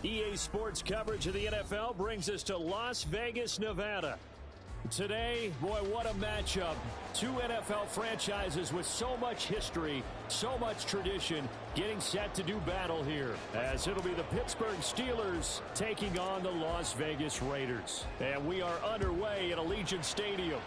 EA Sports coverage of the NFL brings us to Las Vegas, Nevada. Today, boy, what a matchup. Two NFL franchises with so much history, so much tradition, getting set to do battle here, as it'll be the Pittsburgh Steelers taking on the Las Vegas Raiders. And we are underway at Allegiant Stadium.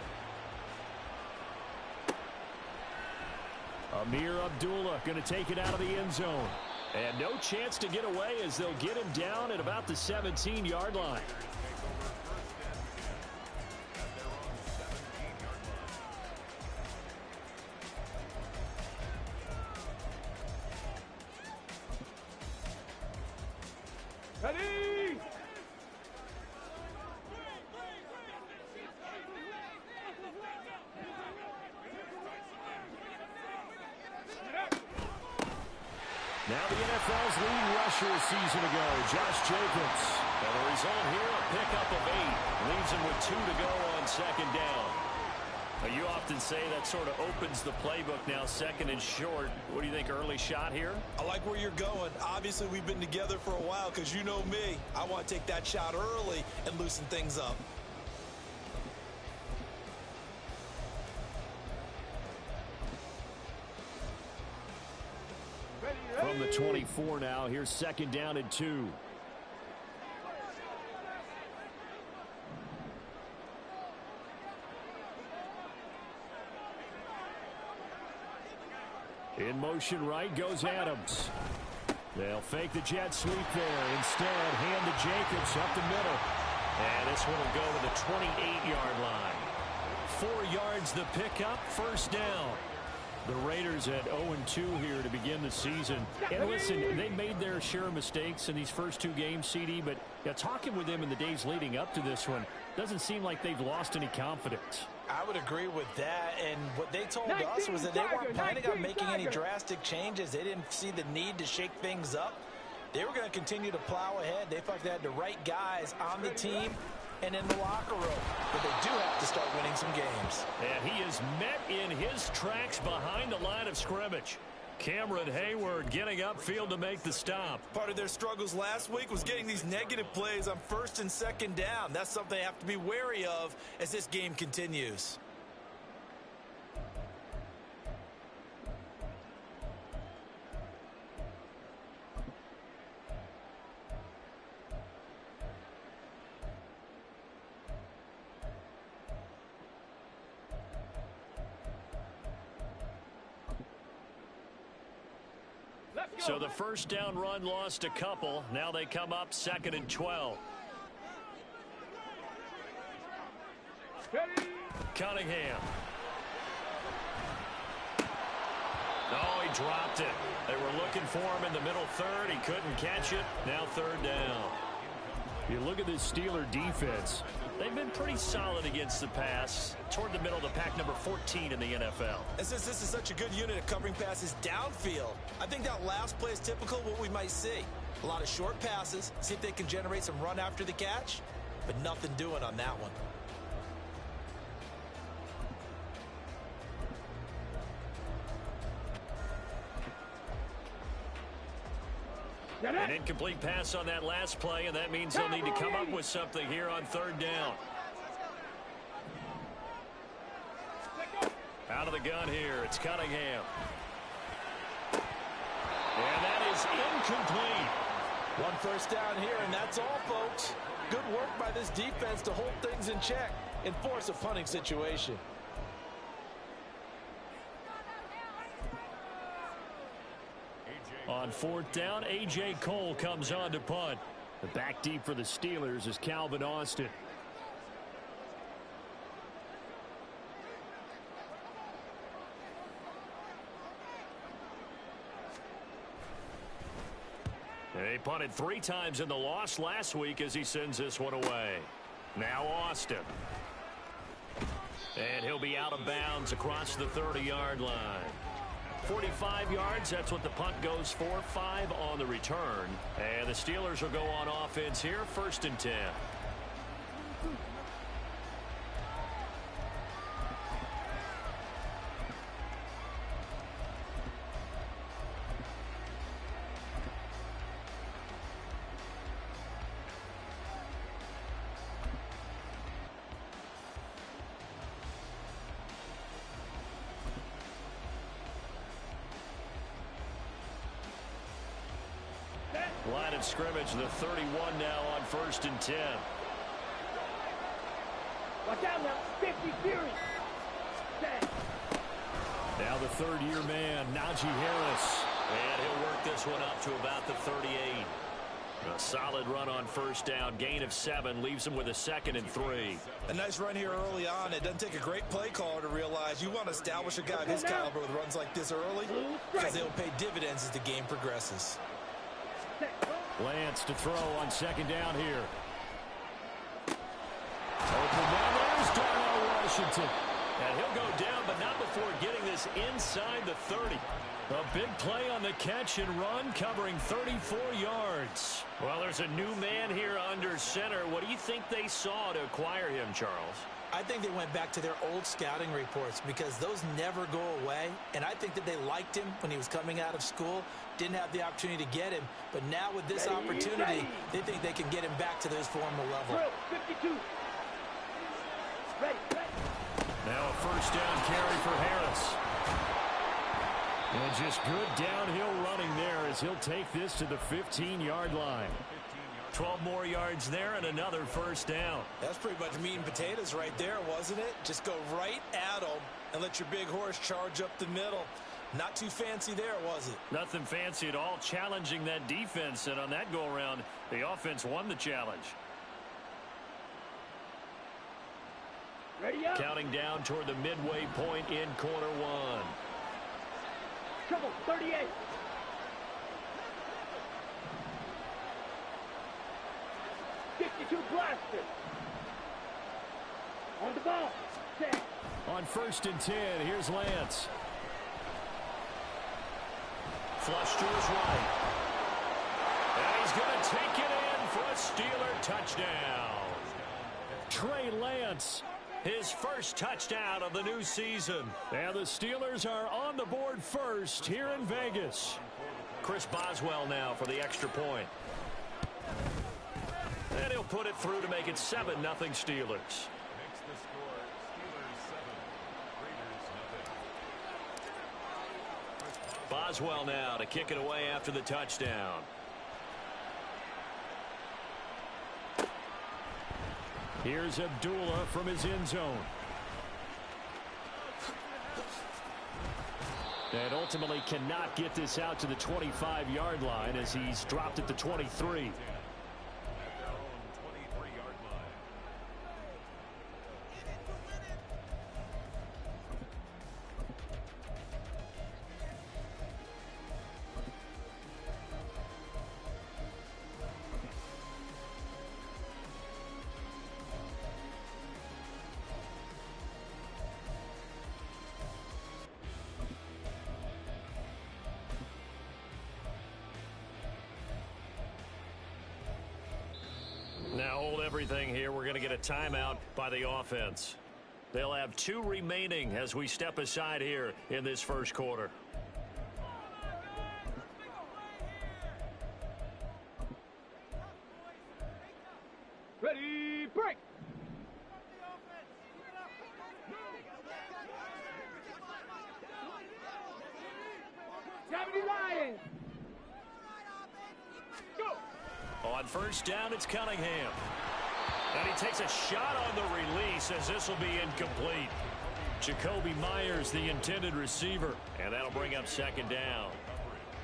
Amir Abdullah going to take it out of the end zone. And no chance to get away as they'll get him down at about the 17-yard line. Ready! Now the NFL's leading rusher a season ago, Josh Jacobs. And the result here, a pickup of 8. Leaves him with 2 to go on second down. Now, you often say that sort of opens the playbook now, second and short. What do you think, early shot here? I like where you're going. Obviously, we've been together for a while because you know me. I want to take that shot early and loosen things up. From the 24 now, here's second down and 2. In motion right goes Adams. They'll fake the jet sweep there. Instead, hand to Jacobs up the middle. And this one will go to the 28-yard line. 4 yards the pickup, first down. The Raiders at 0-2 here to begin the season. And listen, they made their share of mistakes in these first 2 games, CD, but talking with them in the days leading up to this one, doesn't seem like they've lost any confidence. I would agree with that, and what they told us was that they weren't planning on making any drastic changes. They didn't see the need to shake things up. They were going to continue to plow ahead. They felt they had the right guys on the team and in the locker room, but they do have to start winning some games. And he is met in his tracks behind the line of scrimmage. Cameron Hayward getting upfield to make the stop. Part of their struggles last week was getting these negative plays on first and second down. That's something they have to be wary of as this game continues. So the first down run lost a couple. Now they come up second and 12. Cunningham. Oh, he dropped it. They were looking for him in the middle third. He couldn't catch it. Now third down. You look at this Steeler defense. They've been pretty solid against the pass. Toward the middle of the pack, number 14 in the NFL. And since this is such a good unit of covering passes downfield, I think that last play is typical of what we might see. A lot of short passes, see if they can generate some run after the catch, but nothing doing on that one. An incomplete pass on that last play, and that means they'll need to come up with something here on third down. Out of the gun here, it's Cunningham. And that is incomplete. One first down here, and that's all, folks. Good work by this defense to hold things in check and force a punting situation. On fourth down, A.J. Cole comes on to punt. The back deep for the Steelers is Calvin Austin. They punted 3 times in the loss last week as he sends this one away. Now Austin. And he'll be out of bounds across the 30-yard line. 45 yards, that's what the punt goes for. 5 on the return. And the Steelers will go on offense here, first and 10. Line of scrimmage, the 31 now on 1st and 10. Watch out now. 50 series. Now the third-year man, Najee Harris. And he'll work this one up to about the 38. A solid run on 1st down. Gain of 7 leaves him with a 2nd and 3. A nice run here early on. It doesn't take a great play caller to realize you want to establish a guy of his caliber with runs like this early because they'll pay dividends as the game progresses. Lance to throw on 2nd down here. Open down, there's Darnell Washington. And he'll go down, but not before getting this inside the 30. A big play on the catch and run, covering 34 yards. Well, there's a new man here under center. What do you think they saw to acquire him, Charles? I think they went back to their old scouting reports because those never go away. And I think that they liked him when he was coming out of school. Didn't have the opportunity to get him. But now with this opportunity, they think they can get him back to his former level. 52. Ready. Now a 1st down carry for Harris. And just good downhill running there as he'll take this to the 15-yard line. 12 more yards there and another 1st down. That's pretty much meat and potatoes right there, wasn't it? Just go right at them and let your big horse charge up the middle. Not too fancy there, was it? Nothing fancy at all, challenging that defense. And on that go-around, the offense won the challenge. Ready up. Counting down toward the midway point in quarter 1. Trouble, 38. Blaster. On the ball. Set. On 1st and 10, here's Lance. Flush to his right. And he's going to take it in for a Steeler touchdown. Trey Lance, his first touchdown of the new season. And the Steelers are on the board first here in Vegas. Chris Boswell now for the extra point. And he'll put it through to make it 7-0 Steelers. Boswell now to kick it away after the touchdown. Here's Abdullah from his end zone. And ultimately cannot get this out to the 25-yard line as he's dropped at the 23. Now hold everything here. We're going to get a timeout by the offense. They'll have 2 remaining as we step aside here in this first quarter. Ready, break. Lions. Go. On 1st down, it's Cunningham. And he takes a shot on the release as this will be incomplete. Jacoby Myers, the intended receiver. And that'll bring up 2nd down.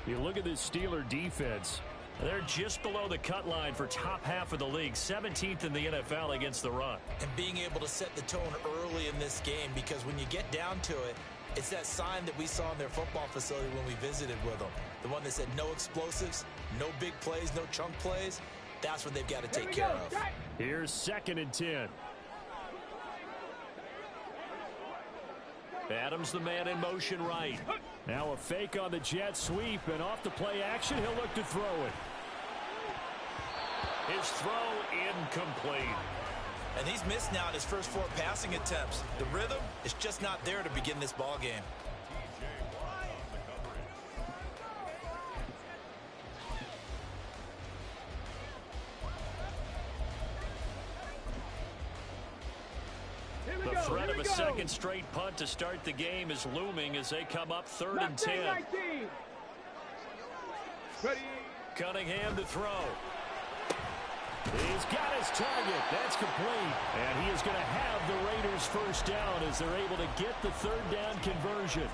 You look at this Steeler defense. They're just below the cut line for top half of the league. 17th in the NFL against the run. And being able to set the tone early in this game, because when you get down to it, it's that sign that we saw in their football facility when we visited with them. The one that said no explosives, no big plays, no chunk plays. That's what they've got to take care of. Here's 2nd and 10. Adams, the man in motion right. Now a fake on the jet sweep, and off the play action, he'll look to throw it. His throw incomplete. And he's missed now in his first 4 passing attempts. The rhythm is just not there to begin this ball game. The threat of a second straight punt to start the game is looming as they come up 3rd and 10. Ready, Cunningham to throw. He's got his target. That's complete. And he is going to have the Raiders first down as they're able to get the third down conversion.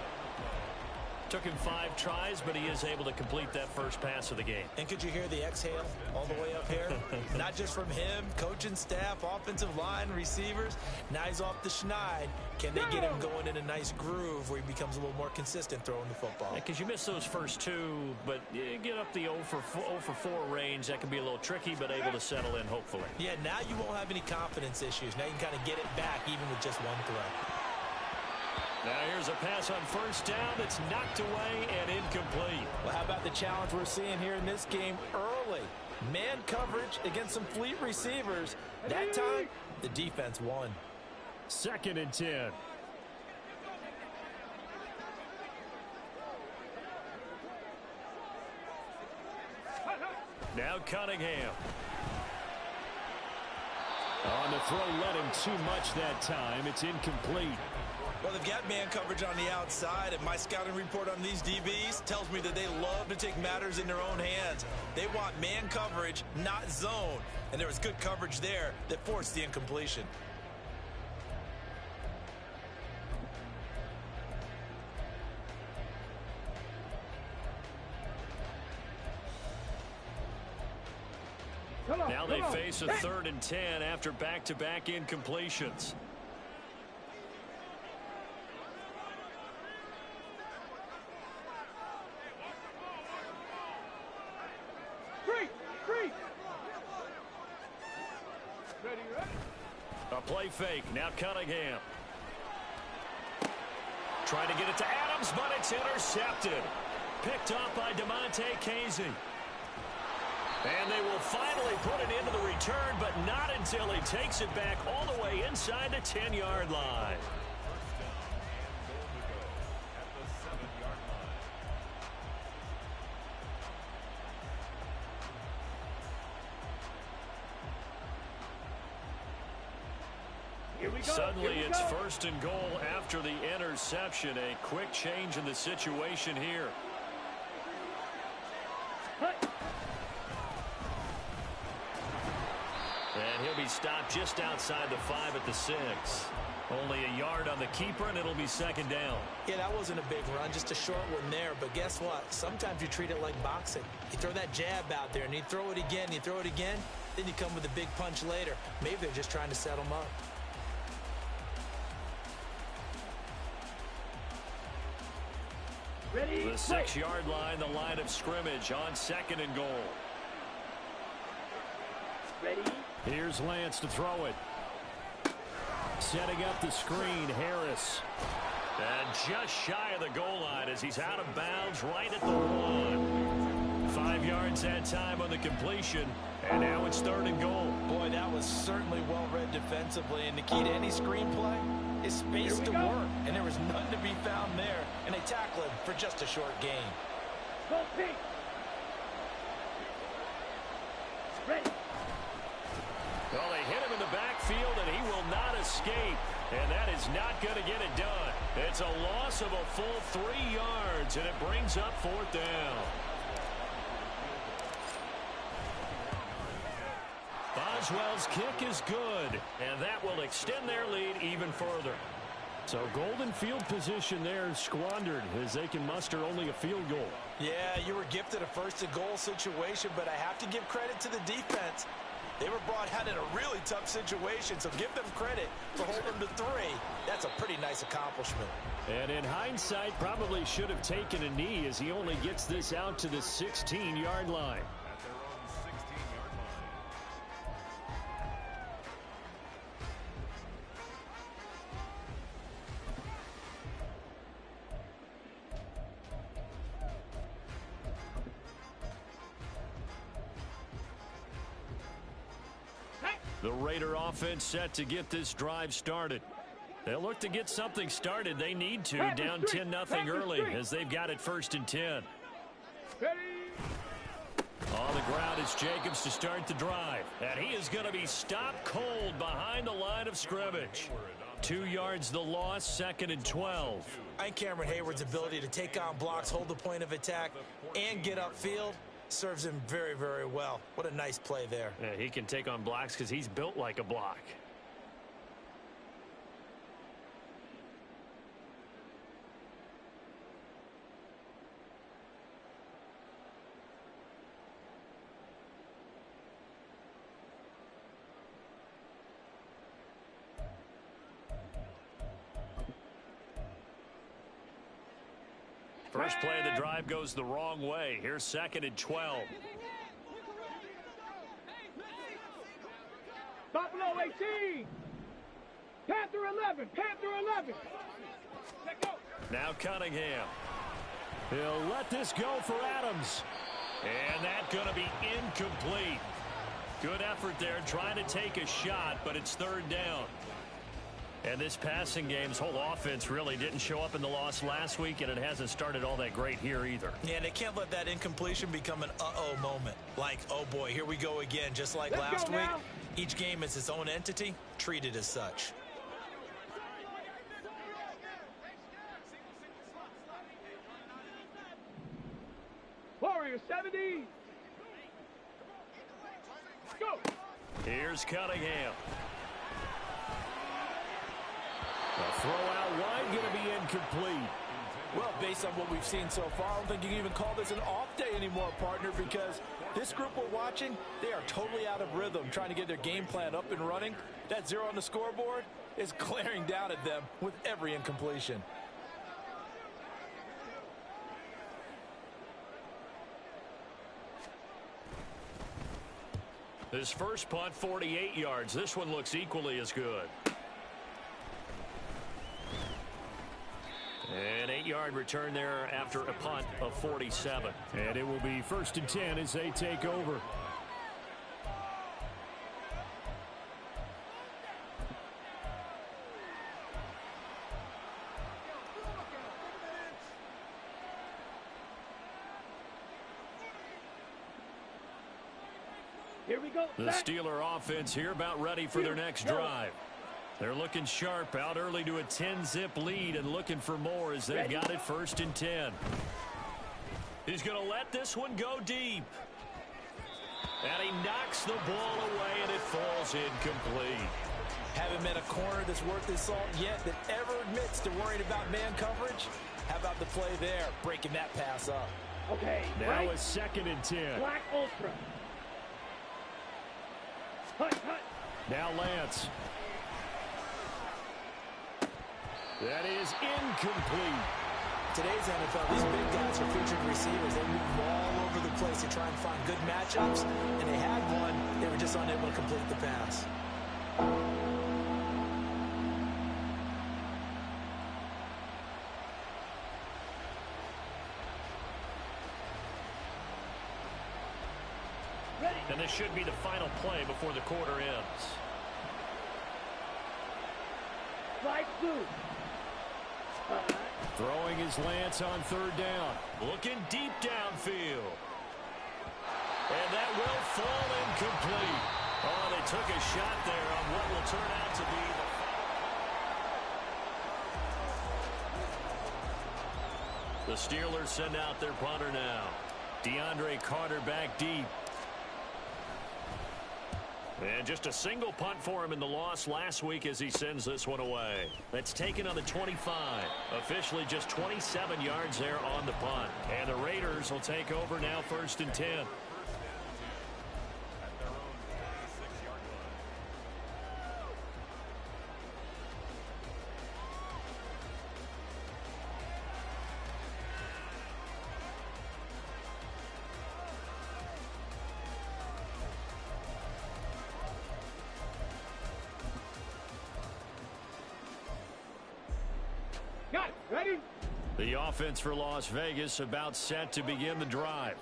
Took him 5 tries, but he is able to complete that first pass of the game. And could you hear the exhale all the way up here? Not just from him, coaching staff, offensive line, receivers. Now he's off the schneid. Can they get him going in a nice groove where he becomes a little more consistent throwing the football? Because you miss those first 2, but you get up the 0 for 4 range. That can be a little tricky, but able to settle in, hopefully. Yeah, now you won't have any confidence issues. Now you can kind of get it back even with just one throw. Now here's a pass on first down that's knocked away and incomplete. Well, how about the challenge we're seeing here in this game early? Man coverage against some fleet receivers. That time, the defense won. 2nd and 10. Now Cunningham. On the throw, led him too much that time. It's incomplete. Well, they've got man coverage on the outside, and my scouting report on these DBs tells me that they love to take matters in their own hands. They want man coverage, not zone. And there was good coverage there that forced the incompletion. Now they face a 3rd and 10 after back-to-back incompletions. A play fake. Now Cunningham. Trying to get it to Adams, but it's intercepted. Picked off by DeMonte Casey. And they will finally put it into the return, but not until he takes it back all the way inside the 10-yard line. Suddenly it's 1st and goal after the interception. A quick change in the situation here. And he'll be stopped just outside the 5 at the 6. Only a yard on the keeper, and it'll be 2nd down. Yeah, that wasn't a big run, just a short one there. But guess what? Sometimes you treat it like boxing. You throw that jab out there, and you throw it again, you throw it again, then you come with a big punch later. Maybe they're just trying to set them up. Ready? The 6-yard line, the line of scrimmage on 2nd and goal. Ready? Here's Lance to throw it. Setting up the screen, Harris. And just shy of the goal line as he's out of bounds right at the 1. 5 yards that time on the completion. And now it's 3rd and goal. Boy, that was certainly well read defensively. And the key to any screenplay is space to work. And there was none to be found there. And they tackle him for just a short gain. Go pink. Ready. Well, they hit him in the backfield, and he will not escape. And that is not going to get it done. It's a loss of a full 3 yards, and it brings up 4th down. Boswell's kick is good, and that will extend their lead even further. So golden field position there squandered as they can muster only a field goal. Yeah, you were gifted a 1st and goal situation, but I have to give credit to the defense. They were brought out in a really tough situation, so give them credit for holding them to 3. That's a pretty nice accomplishment. And in hindsight, probably should have taken a knee as he only gets this out to the 16-yard line. The Raider offense set to get this drive started. They'll look to get something started. They need to, down 10-0 early as they've got it 1st and 10. On the ground is Jacobs to start the drive. And he is going to be stopped cold behind the line of scrimmage. 2 yards the loss, 2nd and 12. I think Cameron Hayward's ability to take on blocks, hold the point of attack, and get upfield serves him very, very well. What a nice play there. Yeah, he can take on blocks because he's built like a block. First play of the drive goes the wrong way. Here's 2nd and 12. Buffalo 18. Panther 11. Panther 11. Let go. Now Cunningham. He'll let this go for Adams. And that's going to be incomplete. Good effort there trying to take a shot, but it's 3rd down. And this passing game's whole offense really didn't show up in the loss last week, and it hasn't started all that great here either. Yeah, and they can't let that incompletion become an uh-oh moment. Like, oh boy, here we go again. Just like last week, each game is its own entity, treated as such. Warrior 70. Go. Here's Cunningham. The throw out wide going to be incomplete. Well, based on what we've seen so far, I don't think you can even call this an off day anymore, partner, because this group we're watching, they are totally out of rhythm, trying to get their game plan up and running. That 0 on the scoreboard is glaring down at them with every incompletion. His first punt, 48 yards. This one looks equally as good. An 8-yard return there after a punt of 47. And it will be 1st and 10 as they take over. Here we go. The Steeler offense here about ready for their next drive. They're looking sharp, out early to a 10-zip lead and looking for more as they've got it 1st and 10. He's going to let this one go deep. And he knocks the ball away, and it falls incomplete. Haven't met a corner that's worth his salt yet that ever admits to worrying about man coverage. How about the play there, breaking that pass up? Okay. Now right. it's 2nd and 10. Black Ultra. Hut, hut. Now Lance. That is incomplete. Today's NFL, these big guys are featured receivers. They move all over the place to try and find good matchups, and they had one. They were just unable to complete the pass. Ready. And this should be the final play before the quarter ends. Light blue. Throwing his Lance on 3rd down. Looking deep downfield. And that will fall incomplete. Oh, they took a shot there on what will turn out to be the Steelers send out their punter now. DeAndre Carter back deep. And just a single punt for him in the loss last week as he sends this one away. That's taken on the 25. Officially just 27 yards there on the punt. And the Raiders will take over now 1st and 10. Got it. Ready? The offense for Las Vegas about set to begin the drive.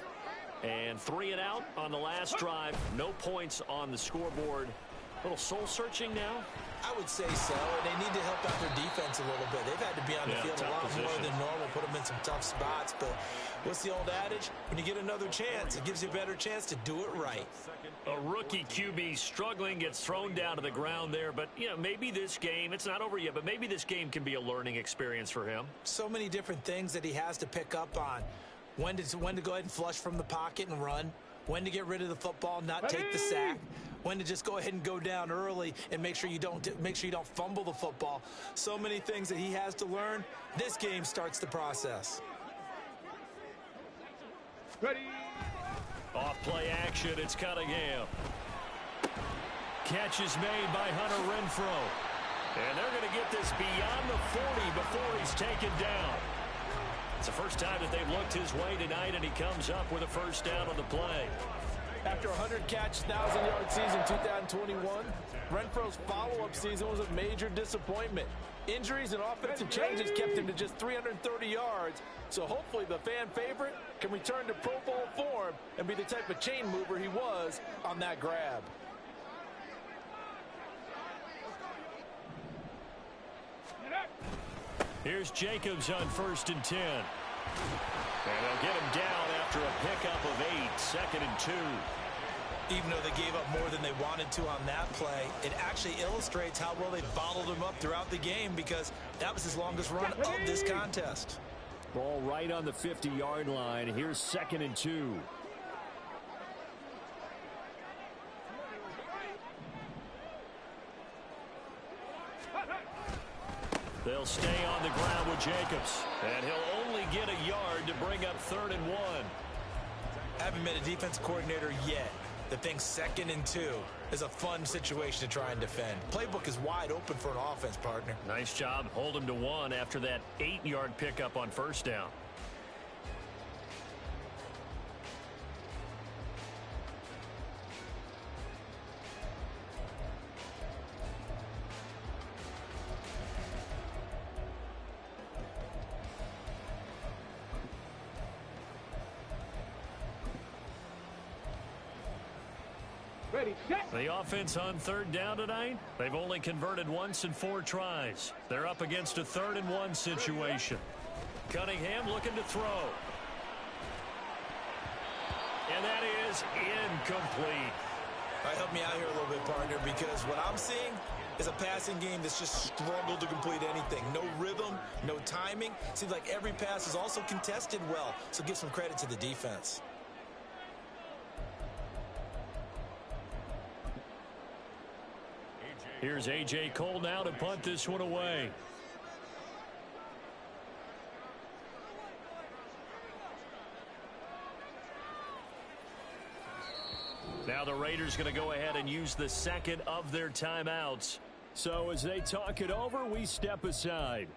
And 3 and out on the last drive. No points on the scoreboard. A little soul-searching now. I would say so, and they need to help out their defense a little bit. They've had to be on the field a lot more than normal, put them in some tough spots. But what's the old adage? When you get another chance, it gives you a better chance to do it right. A rookie QB struggling, gets thrown down to the ground there. But, you know, maybe this game, it's not over yet, but maybe this game can be a learning experience for him. So many different things that he has to pick up on. when to go ahead and flush from the pocket and run, when to get rid of the football, not take the sack, when to just go ahead and go down early and make sure you don't fumble the football. So many things that he has to learn. This game starts the process. Ready. Off play action, it's Cunningham. Catch is made by Hunter Renfrow. And they're going to get this beyond the 40 before he's taken down. It's the first time that they've looked his way tonight, and he comes up with a first down on the play. After a 100-catch, 1,000-yard season 2021, Renfrow's follow-up season was a major disappointment. Injuries and offensive changes kept him to just 330 yards, so hopefully the fan favorite can return to Pro Bowl form and be the type of chain mover he was on that grab. Here's Jacobs on 1st and 10. And they'll get him down after a pickup of 8, 2nd and 2. Even though they gave up more than they wanted to on that play, it actually illustrates how well they bottled him up throughout the game, because that was his longest run of this contest. Ball right on the 50-yard line. Here's 2nd and 2. They'll stay on the ground with Jacobs, and he'll only get a yard to bring up 3rd and 1. Haven't met a defense coordinator yet that thinks 2nd and 2 is a fun situation to try and defend. Playbook is wide open for an offense, partner. Nice job. Hold him to 1 after that 8-yard pickup on 1st down. Ready, set. The offense on 3rd down tonight, they've only converted once in 4 tries. They're up against a 3rd and 1 situation. Cunningham looking to throw. And that is incomplete. All right, help me out here a little bit, partner, because what I'm seeing is a passing game that's just struggled to complete anything. No rhythm, no timing. Seems like every pass is also contested well, so give some credit to the defense. Here's A.J. Cole now to punt this one away. Now the Raiders going to go ahead and use the 2nd of their timeouts. So as they talk it over, we step aside.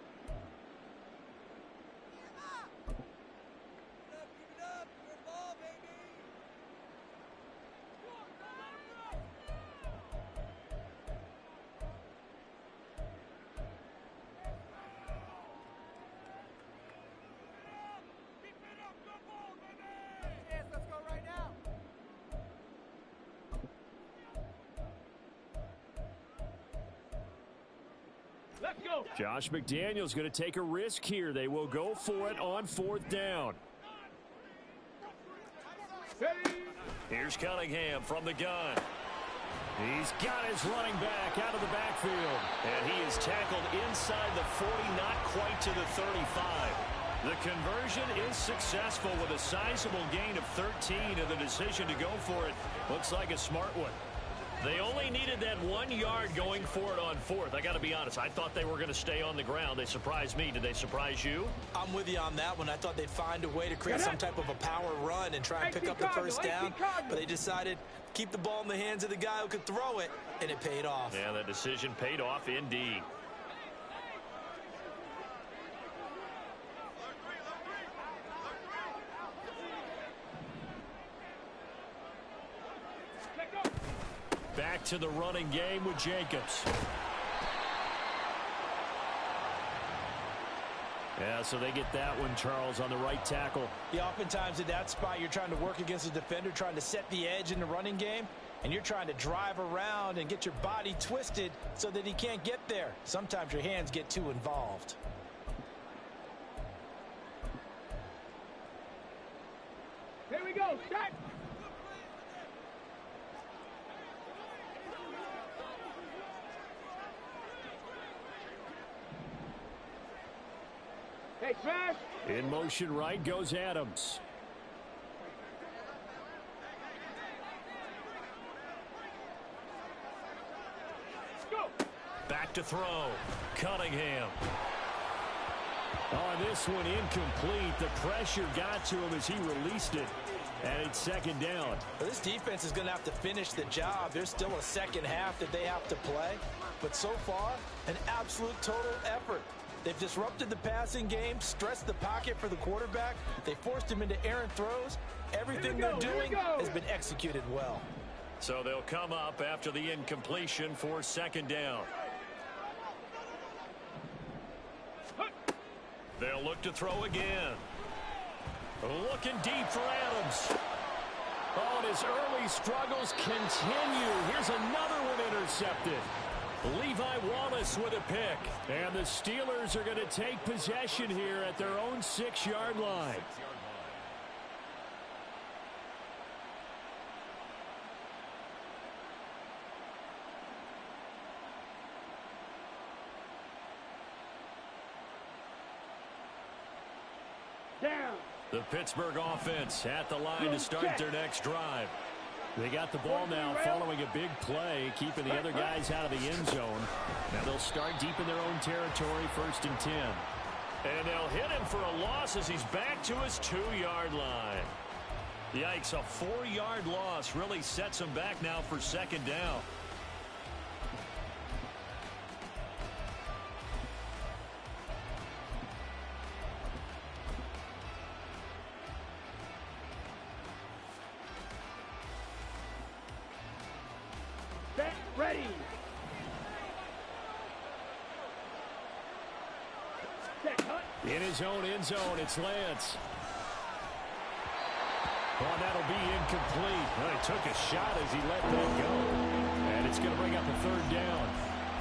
Let's go. Josh McDaniels going to take a risk here. They will go for it on 4th down. Ready. Here's Cunningham from the gun. He's got his running back out of the backfield. And he is tackled inside the 40, not quite to the 35. The conversion is successful with a sizable gain of 13, and the decision to go for it looks like a smart one. They only needed that 1 yard going for it on 4th. I got to be honest, I thought they were going to stay on the ground. They surprised me. Did they surprise you? I'm with you on that one. I thought they'd find a way to create some type of a power run and try and pick up the first down, but they decided keep the ball in the hands of the guy who could throw it, and it paid off. Yeah, that decision paid off indeed. Back to the running game with Jacobs. Yeah, so they get that one, Charles, on the right tackle. Yeah, oftentimes in that spot, you're trying to work against a defender, trying to set the edge in the running game, and you're trying to drive around and get your body twisted so that he can't get there. Sometimes your hands get too involved. Here we go. Set. Hey, smash. In motion right goes Adams. to throw. Cunningham. On this one, incomplete. The pressure got to him as he released it. And it's second down. Well, this defense is going to have to finish the job. There's still a second half that they have to play. But so far, an absolute total effort. They've disrupted the passing game, stressed the pocket for the quarterback. They forced him into errant throws. Everything they're doing has been executed well. So they'll come up after the incompletion for second down. They'll look to throw again. Looking deep for Adams. Oh, and his early struggles continue. Here's another one intercepted. Levi Wallace with a pick. And the Steelers are going to take possession here at their own 6-yard line. Down. The Pittsburgh offense at the line to start their next drive. They got the ball now following a big play, keeping the other guys out of the end zone. Now they'll start deep in their own territory, 1st and 10. And they'll hit him for a loss as he's back to his 2-yard line. Yikes, a 4-yard loss really sets him back now for second down. Ready. In his own end zone, it's Lance. Well, that'll be incomplete. Well, he took a shot as he let that go. And it's going to bring up a 3rd down.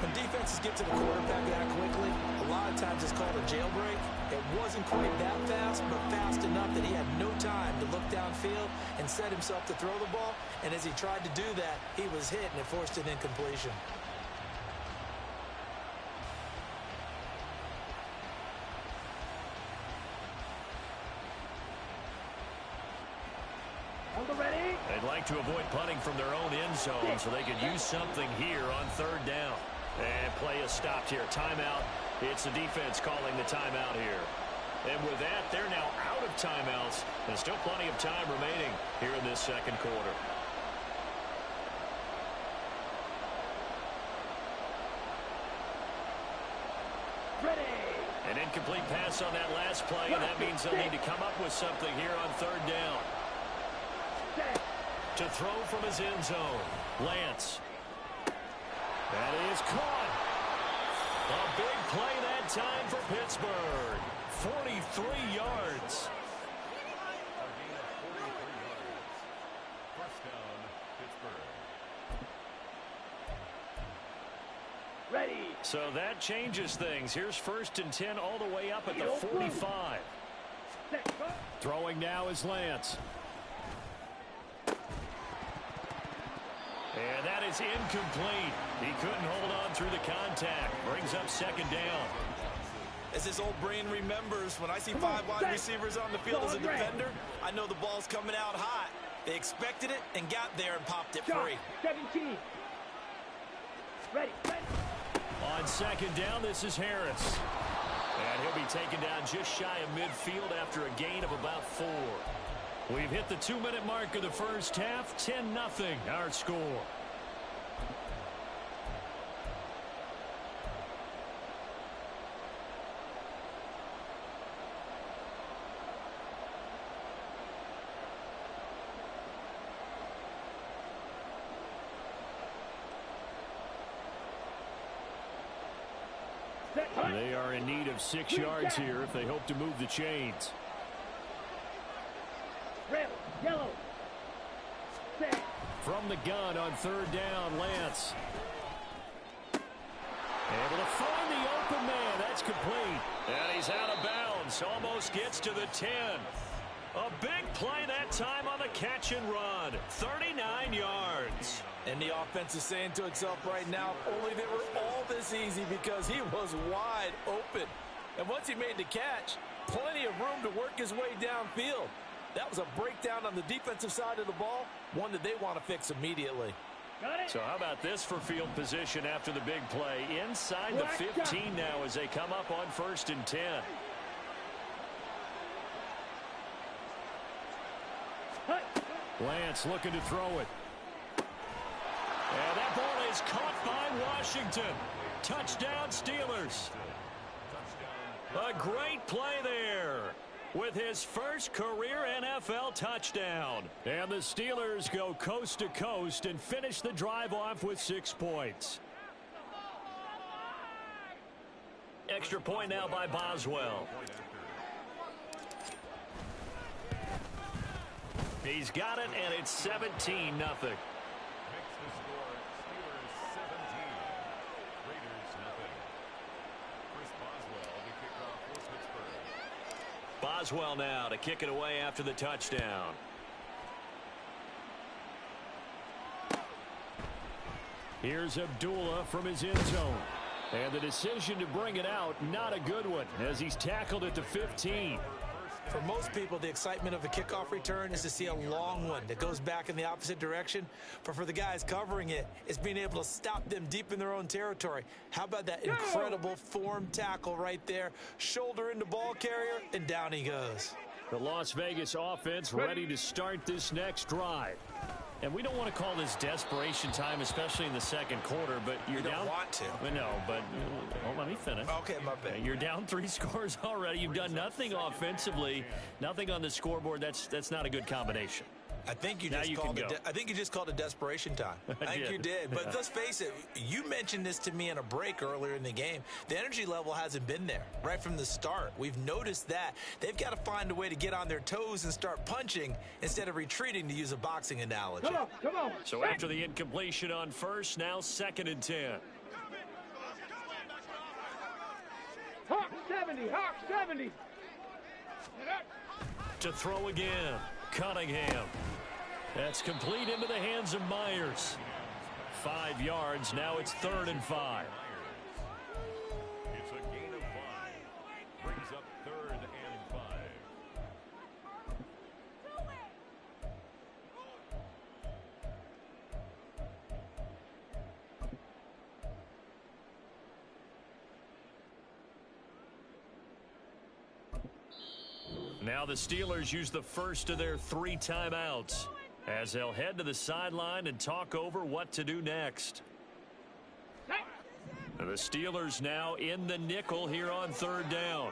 When defenses get to the quarterback that quickly, a lot of times it's called a jailbreak. It wasn't quite that fast, but fast enough that he had no time to look downfield and set himself to throw the ball. And as he tried to do that, he was hit, and it forced an incompletion. Ready. They'd like to avoid punting from their own end zone so they could use something here on 3rd down. And play is stopped here. Timeout. It's the defense calling the timeout here. And with that, they're now out of timeouts. There's still plenty of time remaining here in this second quarter. Ready. An incomplete pass on that last play, and that means they'll need to come up with something here on 3rd down. To throw from his end zone, Lance. That is caught. A big play that time for Pittsburgh. 43 yards. Ready. So that changes things. Here's 1st and 10 all the way up at the 45. Throwing now is Lance. And that is incomplete. He couldn't hold on through the contact. Brings up 2nd down. As his old brain remembers, when I see 5 wide receivers on the field as a defender, I know the ball's coming out hot. They expected it and got there and popped it free. 17. Ready. On 2nd down, this is Harris. And he'll be taken down just shy of midfield after a gain of about 4. We've hit the 2-minute mark of the first half. 10-0 our score. They are in need of 6 yards here if they hope to move the chains. Red, yellow. Set. From the gun on 3rd down, Lance. Able to find the open man. That's complete. And he's out of bounds. Almost gets to the 10. A big play that time on the catch and run. 39 yards. And the offense is saying to itself right now, if only they were all this easy, because he was wide open. And once he made the catch, plenty of room to work his way downfield. That was a breakdown on the defensive side of the ball, one that they want to fix immediately. So how about this for field position after the big play? Inside the 15 now as they come up on 1st and 10. Lance looking to throw it. And that ball is caught by Washington. Touchdown, Steelers. A great play there with his first career NFL touchdown. And the Steelers go coast to coast and finish the drive off with 6 points. Extra point now by Boswell. He's got it, and it's 17-0. Boswell now to kick it away after the touchdown. Here's Abdullah from his end zone. And the decision to bring it out, not a good one, as he's tackled at the 15. For most people, the excitement of a kickoff return is to see a long one that goes back in the opposite direction. But for the guys covering it, it's being able to stop them deep in their own territory. How about that incredible form tackle right there? Shoulder into ball carrier, and down he goes. The Las Vegas offense ready to start this next drive. And we don't want to call this desperation time, especially in the second quarter, but you're down. Don't want to. No, but let me finish. Okay, my bad. You're down 3 scores already. You've done nothing offensively, nothing on the scoreboard. That's not a good combination. I think you just called it desperation time. I think you did. But let's face it, you mentioned this to me in a break earlier in the game. The energy level hasn't been there right from the start. We've noticed that. They've got to find a way to get on their toes and start punching instead of retreating, to use a boxing analogy. Come on. So after the incompletion on first, now 2nd and 10. Hawk 70. To throw again, Cunningham. That's complete into the hands of Myers. 5 yards. Now it's 3rd and 5. It's a gain of 5. Brings up 3rd and 5. Now the Steelers use the first of their 3 timeouts as they'll head to the sideline and talk over what to do next. The Steelers now in the nickel here on 3rd down.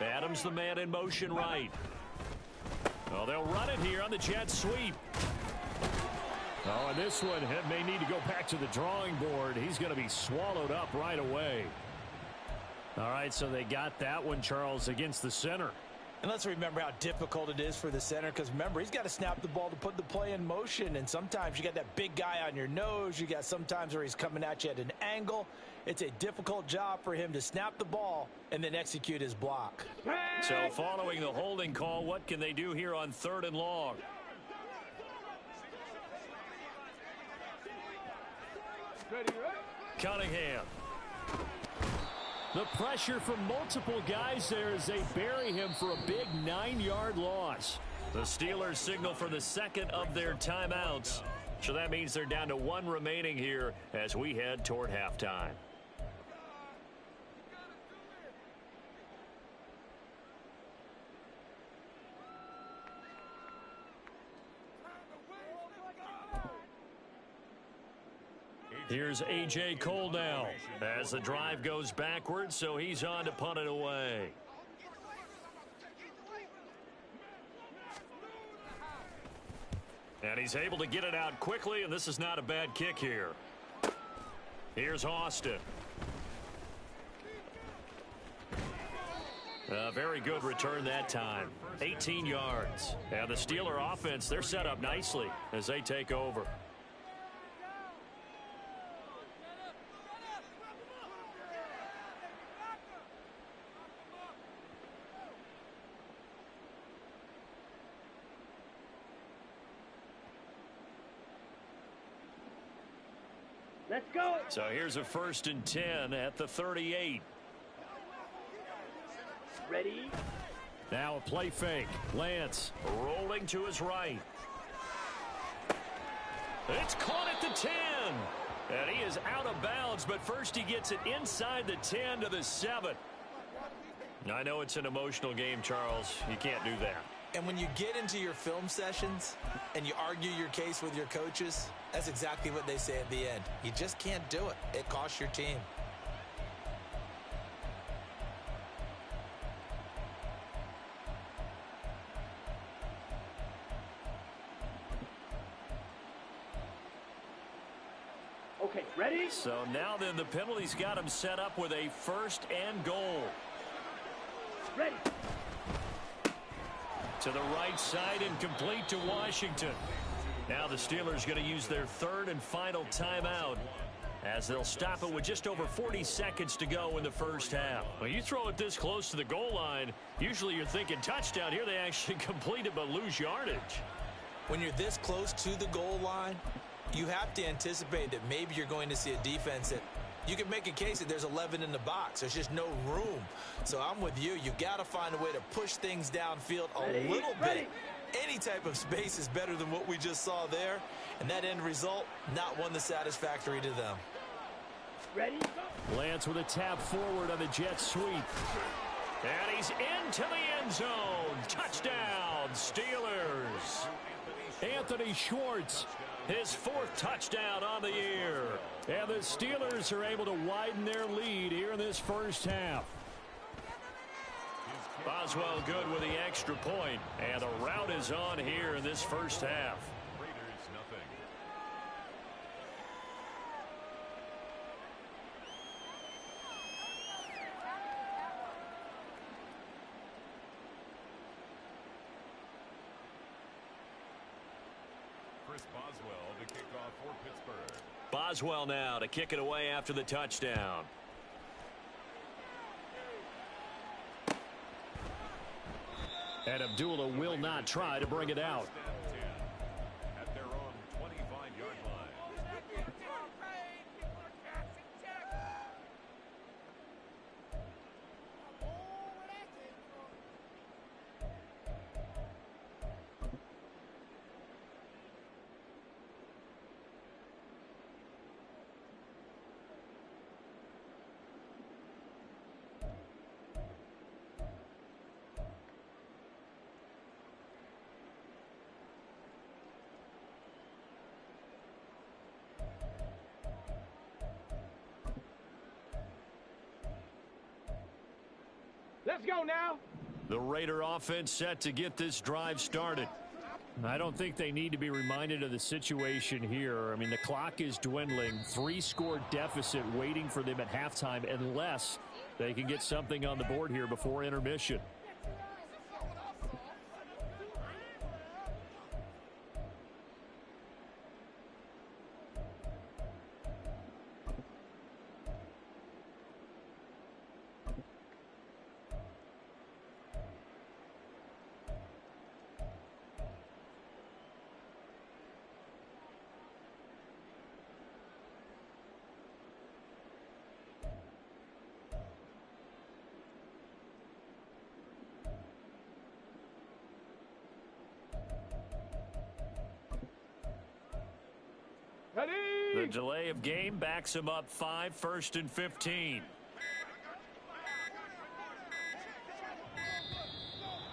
Adams the man in motion right. Well, they'll run it here on the jet sweep. Oh, and this one may need to go back to the drawing board. He's going to be swallowed up right away. All right, so they got that one, Charles, against the center. And let's remember how difficult it is for the center, because remember, he's got to snap the ball to put the play in motion, and sometimes you got that big guy on your nose. You got sometimes where he's coming at you at an angle. It's a difficult job for him to snap the ball and then execute his block. So following the holding call, what can they do here on 3rd and long? Cunningham. The pressure from multiple guys there as they bury him for a big 9-yard loss. The Steelers signal for the 2nd of their timeouts. So that means they're down to 1 remaining here as we head toward halftime. Here's A.J. Cole now as the drive goes backwards, so he's on to punt it away. And he's able to get it out quickly, and this is not a bad kick here. Here's Austin. A very good return that time. 18 yards. And the Steeler offense, they're set up nicely as they take over. Let's go. So here's a 1st and 10 at the 38. Ready. Now a play fake. Lance rolling to his right. It's caught at the 10. And he is out of bounds, but first he gets it inside the 10 to the 7. I know it's an emotional game, Charles. You can't do that. And when you get into your film sessions and you argue your case with your coaches, that's exactly what they say at the end. You just can't do it. It costs your team. Okay, ready? So now then the penalty's got him set up with a 1st and goal. Ready. To the right side and complete to Washington. Now the Steelers going to use their 3rd and final timeout as they'll stop it with just over 40 seconds to go in the first half. When you throw it this close to the goal line, usually you're thinking touchdown. Here they actually complete it but lose yardage. When you're this close to the goal line, you have to anticipate that maybe you're going to see a defense that you can make a case that there's 11 in the box. There's just no room. So I'm with you. You got to find a way to push things downfield a little bit. Any type of space is better than what we just saw there. And that end result, not one that's satisfactory to them. Ready? Lance with a tap forward on the jet sweep. And he's into the end zone. Touchdown, Steelers. Anthony Schwartz, his 4th touchdown on the year. And the Steelers are able to widen their lead here in this first half. Boswell good with the extra point. And the rout is on here in this first half. Raiders nothing. Chris Boswell to kick off for Pittsburgh. Boswell now to kick it away after the touchdown. And Abdullah will not try to bring it out. At their own 25-yard line. Let's go now. The Raider offense set to get this drive started. I don't think they need to be reminded of the situation here. I mean, the clock is dwindling. 3-score deficit waiting for them at halftime unless they can get something on the board here before intermission. The delay of game backs him up 5, 1st and 15.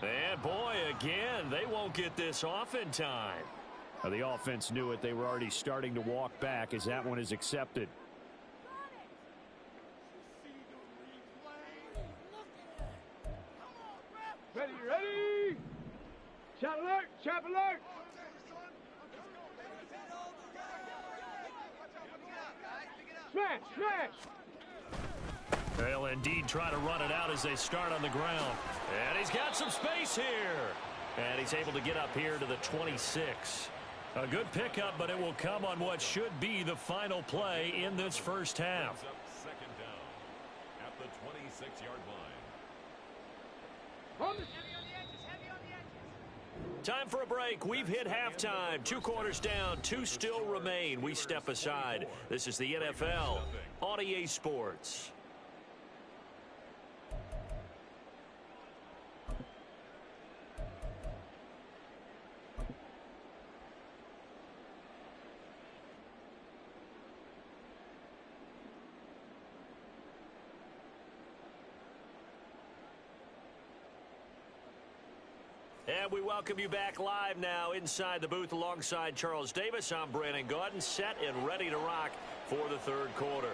And boy, again, they won't get this off in time. Now, the offense knew it. They were already starting to walk back as that one is accepted. Ready, ready. Shot alert, trap alert. Smash, smash! They'll indeed try to run it out as they start on the ground. And he's got some space here. And he's able to get up here to the 26. A good pickup, but it will come on what should be the final play in this first half. Second down at the 26-yard line. Time for a break. We've hit halftime. 2 quarters down, 2 still remain. We step aside. This is the NFL on EA Sports. And we welcome you back live now inside the booth alongside Charles Davis. I'm Brandon Gaudin, set and ready to rock for the third quarter.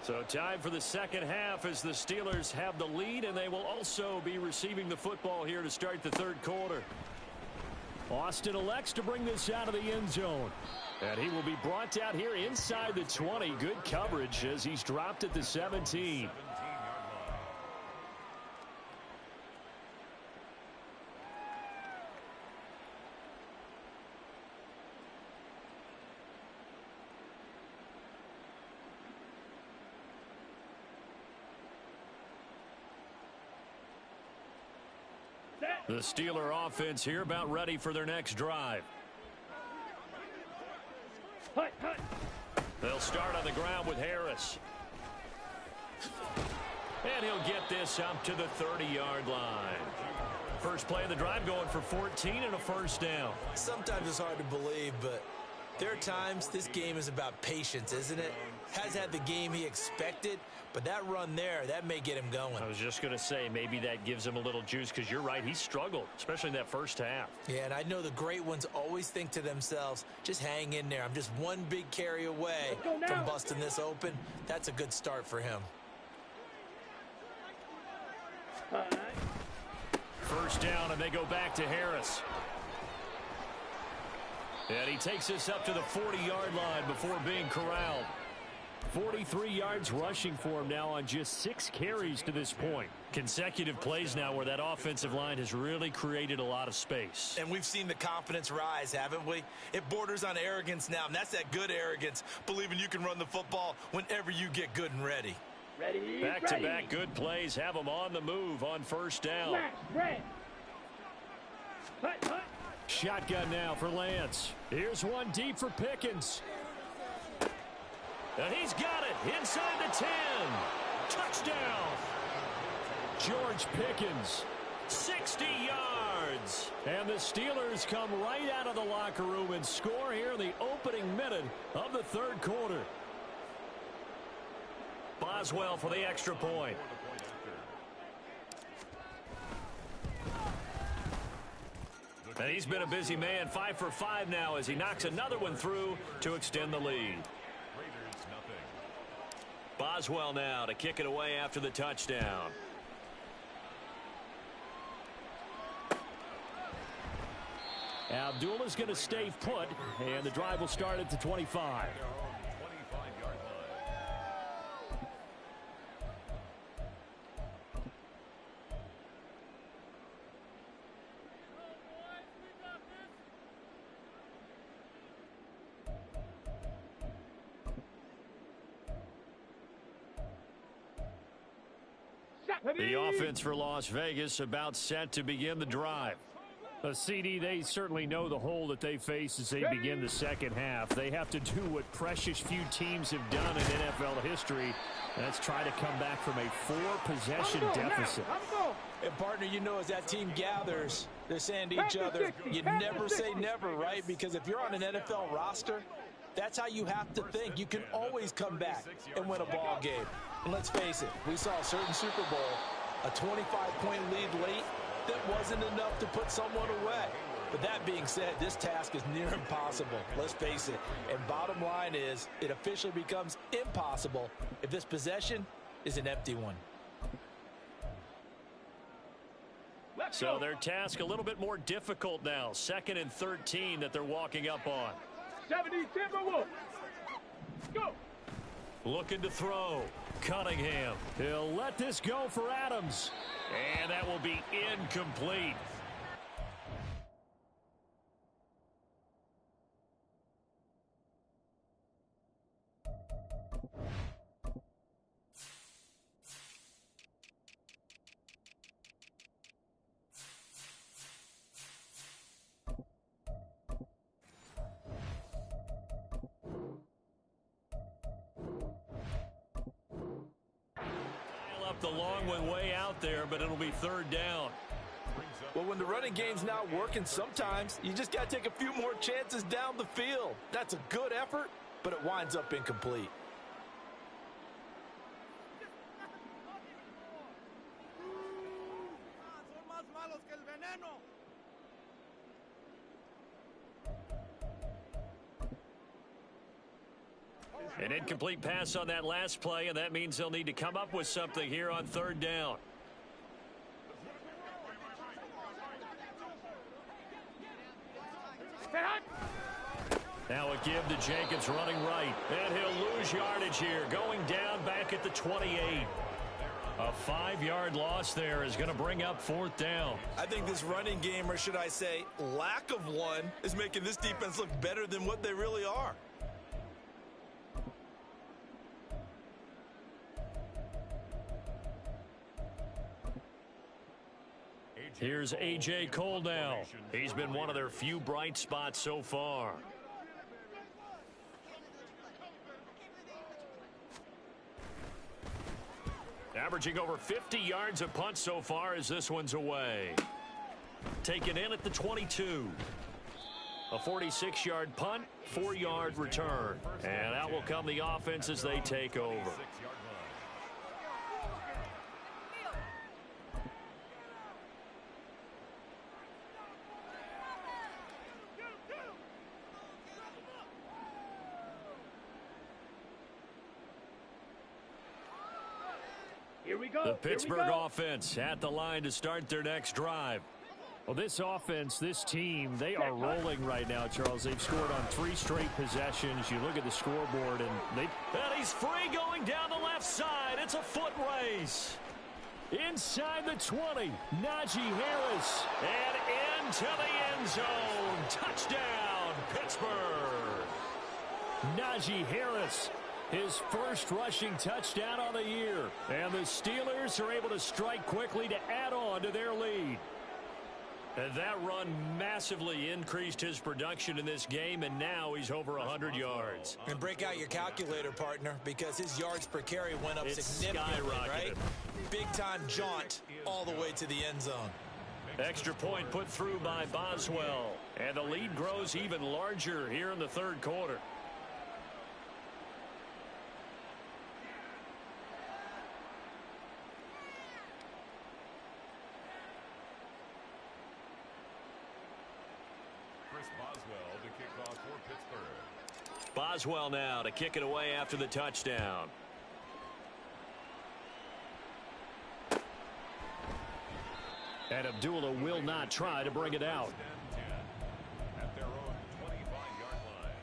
So time for the second half as the Steelers have the lead, and they will also be receiving the football here to start the third quarter. Austin elects to bring this out of the end zone. And he will be brought out here inside the 20. Good coverage as he's dropped at the 17. The Steeler offense here about ready for their next drive. They'll start on the ground with Harris. And he'll get this up to the 30-yard line. First play of the drive going for 14 and a first down. Sometimes it's hard to believe, but there are times this game is about patience, isn't it? Has had the game he expected, but that run there, that may get him going. I was just going to say, maybe that gives him a little juice because you're right, he struggled, especially in that first half. Yeah, and I know the great ones always think to themselves, just hang in there. I'm just one big carry away from busting this open. That's a good start for him. First down, and they go back to Harris. And he takes this up to the 40-yard line before being corralled. 43 yards rushing for him now on just 6 carries to this point. Consecutive plays now where that offensive line has really created a lot of space. And we've seen the confidence rise, haven't we? It borders on arrogance now, and that's that good arrogance, believing you can run the football whenever you get good and ready. Back-to-back good plays have them on the move on first down. Shotgun now for Lance. Here's one deep for Pickens. And he's got it inside the 10. Touchdown. George Pickens, 60 yards. And the Steelers come right out of the locker room and score here in the opening minute of the third quarter. Boswell for the extra point. And he's been a busy man, 5 for 5 now as he knocks another one through to extend the lead. Boswell now to kick it away after the touchdown. Abdullah's going to stay put, and the drive will start at the 25. The offense for Las Vegas about set to begin the drive. CD, they certainly know the hole that they face as they begin the second half. They have to do what precious few teams have done in NFL history. That's try to come back from a 4-possession deficit. And partner, you know, as that team gathers, they're saying to each other, you never say never, right? Because if you're on an NFL roster, that's how you have to think. You can always come back and win a ball game. And let's face it, we saw a certain Super Bowl, a 25-point lead late, that wasn't enough to put someone away. But that being said, this task is near impossible. Let's face it. And bottom line is, it officially becomes impossible if this possession is an empty one. So their task a little bit more difficult now. 2nd and 13 that they're walking up on. 70 Timberwolves. Go. Looking to throw. Cunningham. He'll let this go for Adams. And that will be incomplete. up the long one way out there, but it'll be third down. Well, when the running game's not working, sometimes you just got to take a few more chances down the field. That's a good effort, but it winds up incomplete. An incomplete pass on that last play, and that means they'll need to come up with something here on third down. Now a give to Jacobs running right, and he'll lose yardage here, going down back at the 28. A 5-yard loss there is going to bring up fourth down. I think this running game, or should I say lack of one, is making this defense look better than what they really are. Here's A.J. Cole now. He's been one of their few bright spots so far. Averaging over 50 yards a punt so far as this one's away. Taken in at the 22. A 46-yard punt, 4-yard return. And out will come the offense as they take over. The Pittsburgh offense at the line to start their next drive. Well, this offense, this team, they are rolling right now, Charles. They've scored on 3 straight possessions. You look at the scoreboard, and he's free going down the left side. It's a foot race. Inside the 20, Najee Harris. And into the end zone. Touchdown, Pittsburgh. Najee Harris, his first rushing touchdown on the year. And the Steelers are able to strike quickly to add on to their lead. And that run massively increased his production in this game, and now he's over 100 yards. And break out your calculator, partner, because his yards per carry went up significantly, right? Big-time jaunt all the way to the end zone. Extra point put through by Boswell. And the lead grows even larger here in the third quarter. Boswell now to kick it away after the touchdown. And Abdullah will not try to bring it out. At their own 25-yard line.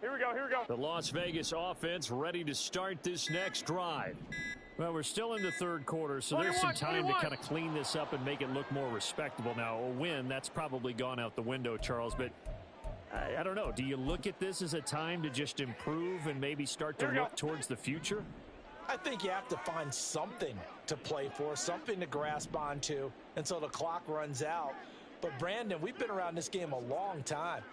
Here we go. The Las Vegas offense ready to start this next drive. Well, we're still in the third quarter, so there's some time to kind of clean this up and make it look more respectable. Now, a win, that's probably gone out the window, Charles, but I don't know. Do you look at this as a time to just improve and maybe start to look towards the future? I think you have to find something to play for, something to grasp onto until the clock runs out. But, Brandon, we've been around this game a long time.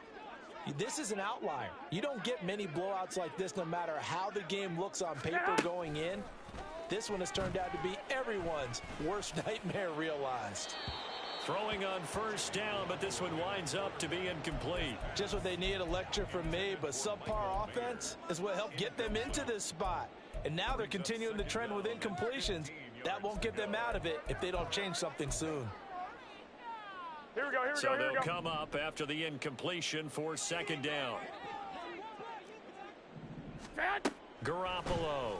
This is an outlier. You don't get many blowouts like this no matter how the game looks on paper going in. This one has turned out to be everyone's worst nightmare realized. Throwing on first down, but this one winds up to be incomplete. Just what they needed, a lecture from me, but subpar offense is what helped get them into this spot. And now they're continuing the trend with incompletions. That won't get them out of it if they don't change something soon. Here we go. So they'll come up after the incompletion for second down. Garoppolo.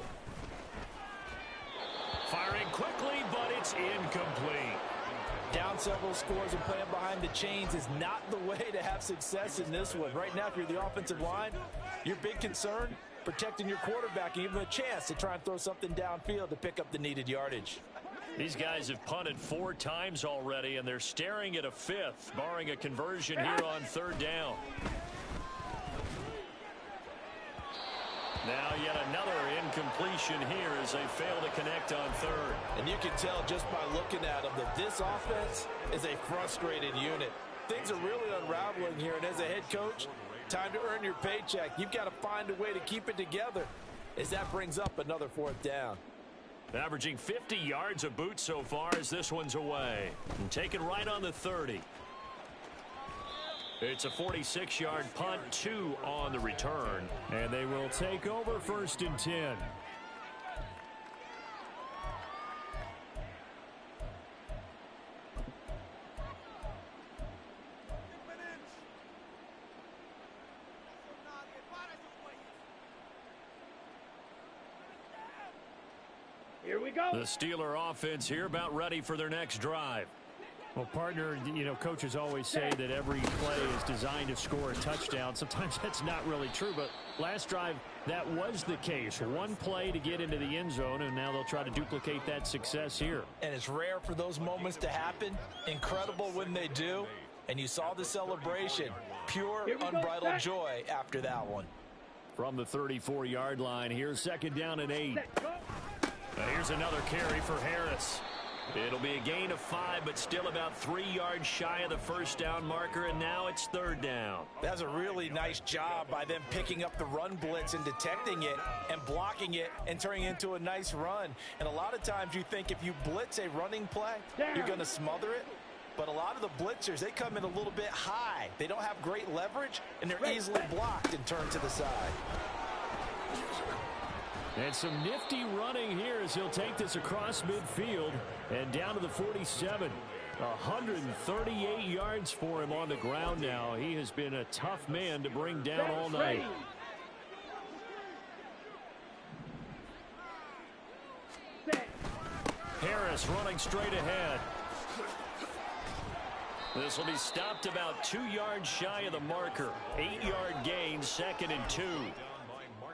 Firing quickly, but it's incomplete. Down several scores and playing behind the chains is not the way to have success in this one. Right now, if you're the offensive line, your big concern protecting your quarterback and giving him a chance to try and throw something downfield to pick up the needed yardage. These guys have punted 4 times already, and they're staring at a 5th, barring a conversion here on 3rd down. Now yet another incompletion here as they fail to connect on 3rd. And you can tell just by looking at them that this offense is a frustrated unit. Things are really unraveling here, and as a head coach, time to earn your paycheck. You've got to find a way to keep it together as that brings up another 4th down. Averaging 50 yards a boot so far as this one's away. And taken right on the 30. It's a 46-yard punt, 2 on the return. And they will take over 1st and 10. Here we go. The Steeler offense here about ready for their next drive. Well, partner, you know, coaches always say that every play is designed to score a touchdown. Sometimes that's not really true, but last drive, that was the case. One play to get into the end zone, and now they'll try to duplicate that success here. And it's rare for those moments to happen. Incredible when they do. And you saw the celebration. Pure, unbridled joy after that one. From the 34-yard line, here's 2nd down and 8. Here's another carry for Harris. It'll be a gain of 5, but still about 3 yards shy of the 1st down marker, and now it's 3rd down. That's a really nice job by them picking up the run blitz and detecting it and blocking it and turning it into a nice run. And a lot of times you think if you blitz a running play, you're going to smother it. But a lot of the blitzers, they come in a little bit high. They don't have great leverage, and they're easily blocked and turned to the side. And some nifty running here as he'll take this across midfield and down to the 47. 138 yards for him on the ground now. He has been a tough man to bring down all night. Harris running straight ahead. This will be stopped about 2 yards shy of the marker. 8-yard gain, 2nd and 2.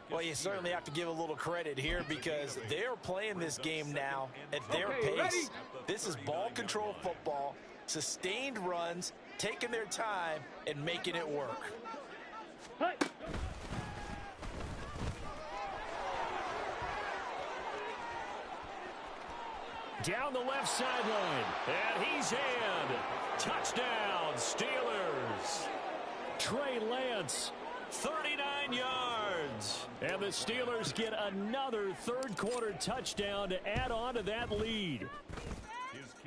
Well, you certainly have to give a little credit here because they're playing this game now at their pace. This is ball control football, sustained runs, taking their time, and making it work. Down the left sideline, and he's in. Touchdown, Steelers. Trey Lance, 39 yards. And the Steelers get another 3rd quarter touchdown to add on to that lead.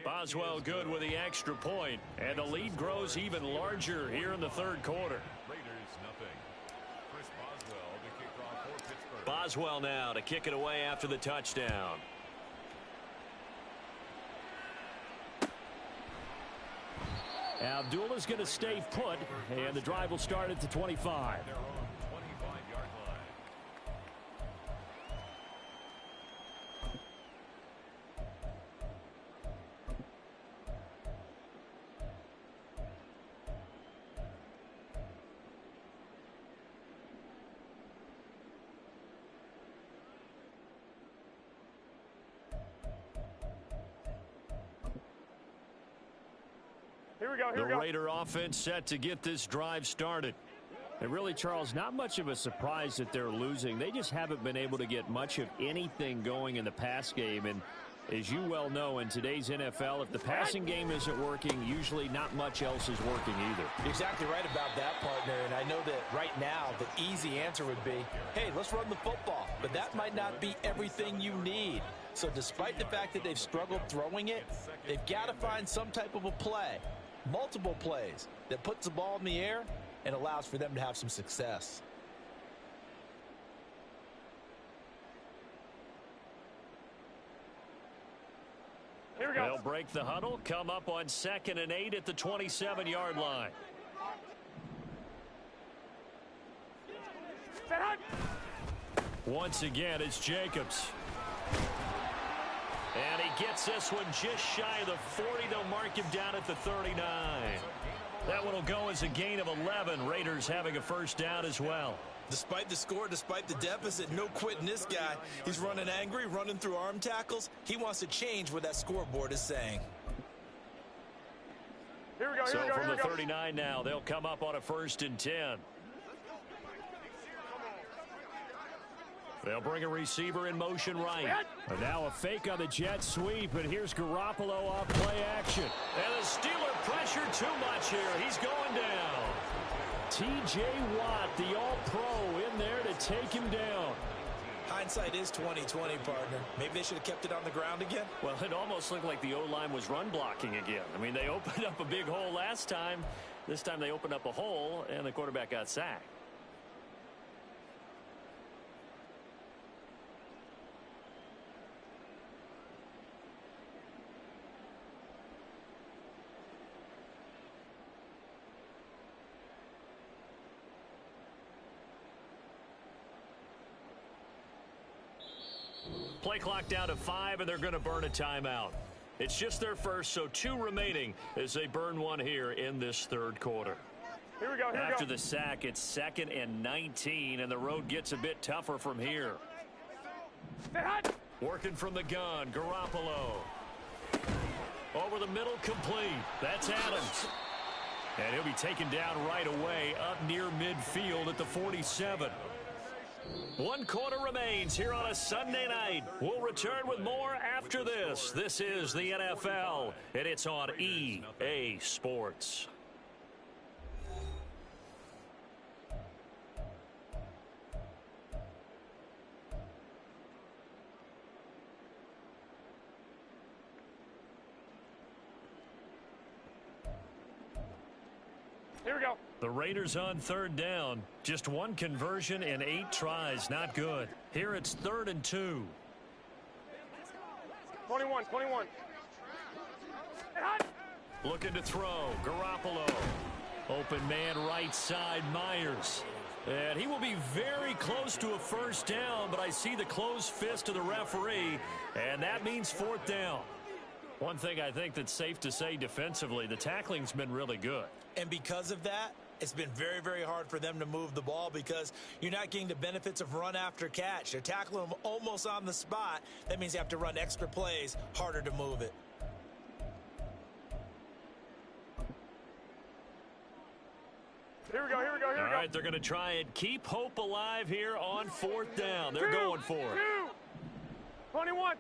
Boswell good with the extra point, and the lead grows even larger here in the 3rd quarter. Raiders nothing. Chris Boswell to kick off for Pittsburgh. Boswell now to kick it away after the touchdown. Abdullah's going to stay put, and the drive will start at the 25. Their own 25-yard line. Here we go. The Raider offense set to get this drive started. And really, Charles, not much of a surprise that they're losing. They just haven't been able to get much of anything going in the pass game. And as you well know, in today's NFL, if the passing game isn't working, usually not much else is working either. You're exactly right about that, partner. And I know that right now the easy answer would be, hey, let's run the football. But that might not be everything you need. So despite the fact that they've struggled throwing it, they've got to find some type of a play. Multiple plays that puts the ball in the air and allows for them to have some success. Here we go. They'll break the huddle, come up on 2nd and 8 at the 27-yard line. Once again, it's Jacobs. And he gets this one just shy of the 40. They'll mark him down at the 39. That one will go as a gain of 11. Raiders having a 1st down as well. Despite the score, despite the deficit, no quitting this guy. He's running angry, running through arm tackles. He wants to change what that scoreboard is saying. Here we go, so from the 39 now, they'll come up on a 1st and 10. They'll bring a receiver in motion right. And now a fake on the jet sweep, and here's Garoppolo off play action. And the Steeler pressure too much here. He's going down. T.J. Watt, the all-pro, in there to take him down. Hindsight is 20/20, partner. Maybe they should have kept it on the ground again. Well, it almost looked like the O-line was run blocking again. I mean, they opened up a big hole last time. This time they opened up a hole, and the quarterback got sacked. Play clock down to 5, and they're going to burn a timeout. It's just their first, so 2 remaining as they burn one here in this 3rd quarter. Here we go, After the sack, it's 2nd and 19, and the road gets a bit tougher from here. Working from the gun, Garoppolo. Over the middle, complete. That's Adams. And he'll be taken down right away up near midfield at the 47. 1 quarter remains here on a Sunday night. We'll return with more after this. This is the NFL, and it's on EA Sports. Here we go. The Raiders on 3rd down. Just 1 conversion and 8 tries. Not good. Here it's 3rd and 2. 21. Looking to throw. Garoppolo. Open man right side, Myers. And he will be very close to a 1st down, but I see the closed fist of the referee, and that means 4th down. One thing I think that's safe to say defensively, the tackling's been really good. And because of that, it's been very, very hard for them to move the ball because you're not getting the benefits of run after catch. They're tackling them almost on the spot. That means you have to run extra plays, harder to move it. Here we go. All right, they're going to try and keep hope alive here on 4th down. They're going for it. 21.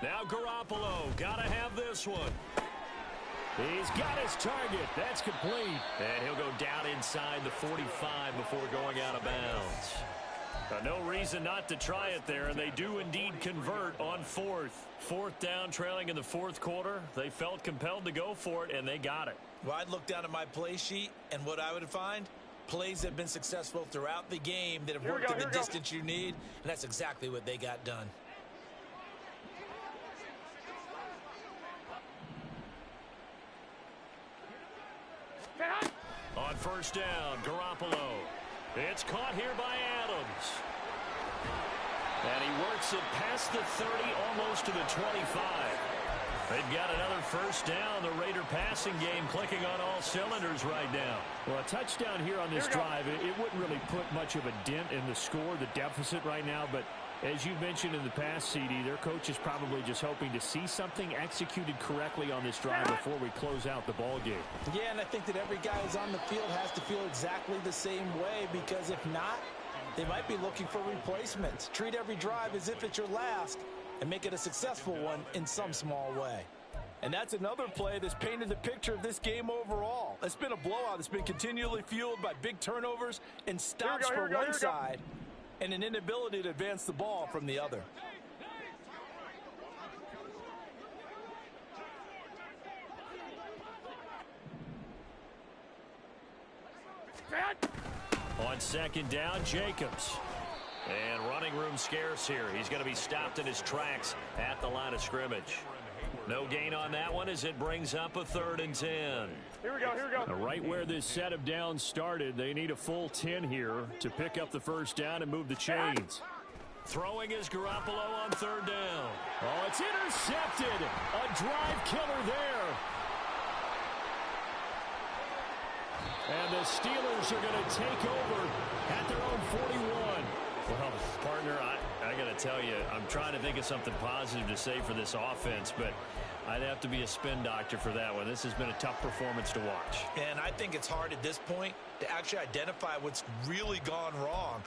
Now Garoppolo, gotta have this one. He's got his target. That's complete. And he'll go down inside the 45 before going out of bounds. No reason not to try it there, and they do indeed convert on 4th. 4th down, trailing in the 4th quarter. They felt compelled to go for it, and they got it. Well, I'd look down at my play sheet, and what I would find, plays that have been successful throughout the game that have worked in the distance you need, and that's exactly what they got done. On 1st down, Garoppolo. It's caught here by Adams. And he works it past the 30, almost to the 25. They've got another 1st down. The Raider passing game clicking on all cylinders right now. Well, a touchdown here on this drive, it wouldn't really put much of a dent in the score, the deficit right now, but as you mentioned in the past, CD, their coach is probably just hoping to see something executed correctly on this drive before we close out the ball game. Yeah, and I think that every guy who's on the field has to feel exactly the same way, because if not, they might be looking for replacements. Treat every drive as if it's your last and make it a successful one in some small way. And that's another play that's painted the picture of this game overall. It's been a blowout. It's been continually fueled by big turnovers and stops for one side and an inability to advance the ball from the other. On 2nd down, Jacobs. And running room scarce here. He's going to be stopped in his tracks at the line of scrimmage. No gain on that one as it brings up a 3rd and 10. Here we go. Right where this set of downs started, they need a full 10 here to pick up the 1st down and move the chains. Throwing is Garoppolo on 3rd down. Oh, it's intercepted. A drive killer there. And the Steelers are going to take over at their own 41. Well, partner, I got to tell you, I'm trying to think of something positive to say for this offense, but I'd have to be a spin doctor for that one. This has been a tough performance to watch. And I think it's hard at this point to actually identify what's really gone wrong.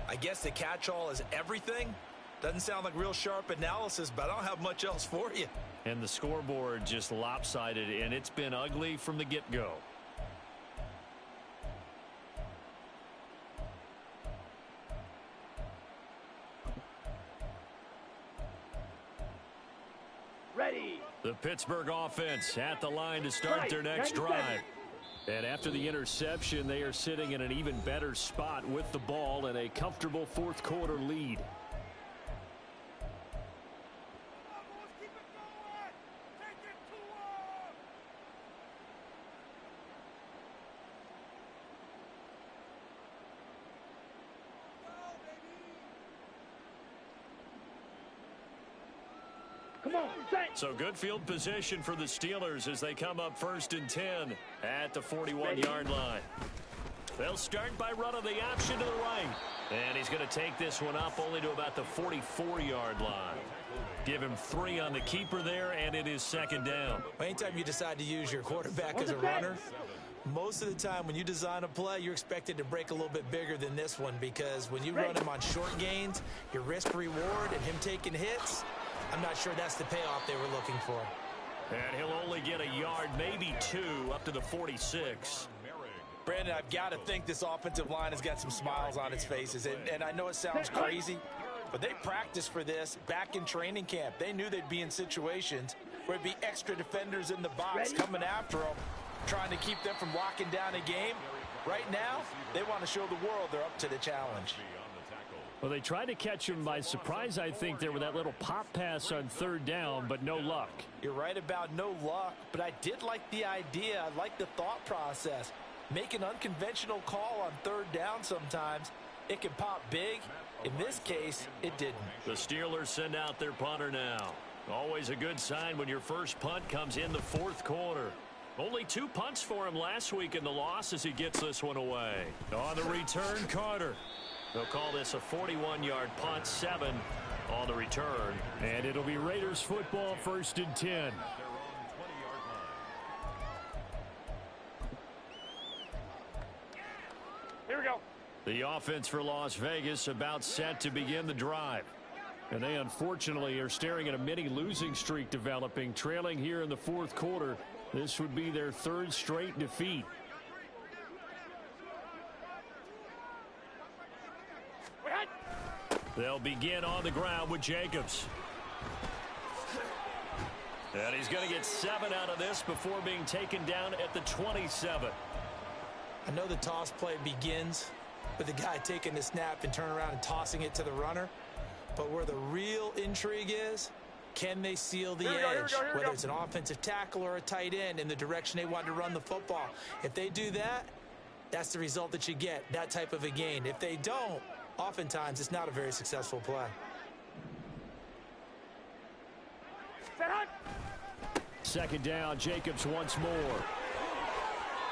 I guess the catch-all is everything. Doesn't sound like real sharp analysis, but I don't have much else for you. And the scoreboard just lopsided, and it's been ugly from the get-go. Ready. The Pittsburgh offense at the line to start their next drive. And after the interception, they are sitting in an even better spot with the ball and a comfortable fourth quarter lead. So good field position for the Steelers as they come up 1st and 10 at the 41-yard line. They'll start by running the option to the right. And he's going to take this one up only to about the 44-yard line. Give him 3 on the keeper there, and it is 2nd down. Anytime you decide to use your quarterback as a runner, most of the time when you design a play, you're expected to break a little bit bigger than this one, because when you run him on short gains, your risk-reward and him taking hits, I'm not sure that's the payoff they were looking for. And he'll only get a yard, maybe 2, up to the 46. Brandon, I've got to think this offensive line has got some smiles on its faces. And I know it sounds crazy, but they practiced for this back in training camp. They knew they'd be in situations where it'd be extra defenders in the box coming after them, trying to keep them from locking down a game. Right now, they want to show the world they're up to the challenge. Well, they tried to catch him by surprise, I think, there with that little pop pass on 3rd down, but no luck. You're right about no luck, but I did like the idea. I like the thought process. Make an unconventional call on 3rd down sometimes. It can pop big. In this case, it didn't. The Steelers send out their punter now. Always a good sign when your first punt comes in the 4th quarter. Only 2 punts for him last week in the loss as he gets this one away. On the return, Carter. They'll call this a 41-yard punt, 7 on the return. And it'll be Raiders football, 1st and 10. Here we go. The offense for Las Vegas about set to begin the drive. And they unfortunately are staring at a mini losing streak developing, trailing here in the 4th quarter. This would be their 3rd straight defeat. They'll begin on the ground with Jacobs. And he's going to get 7 out of this before being taken down at the 27. I know the toss play begins with the guy taking the snap and turn around and tossing it to the runner. But where the real intrigue is, can they seal the edge? Whether it's an offensive tackle or a tight end in the direction they want to run the football. If they do that, that's the result that you get, that type of a gain. If they don't, oftentimes it's not a very successful play. 2nd down, Jacobs once more.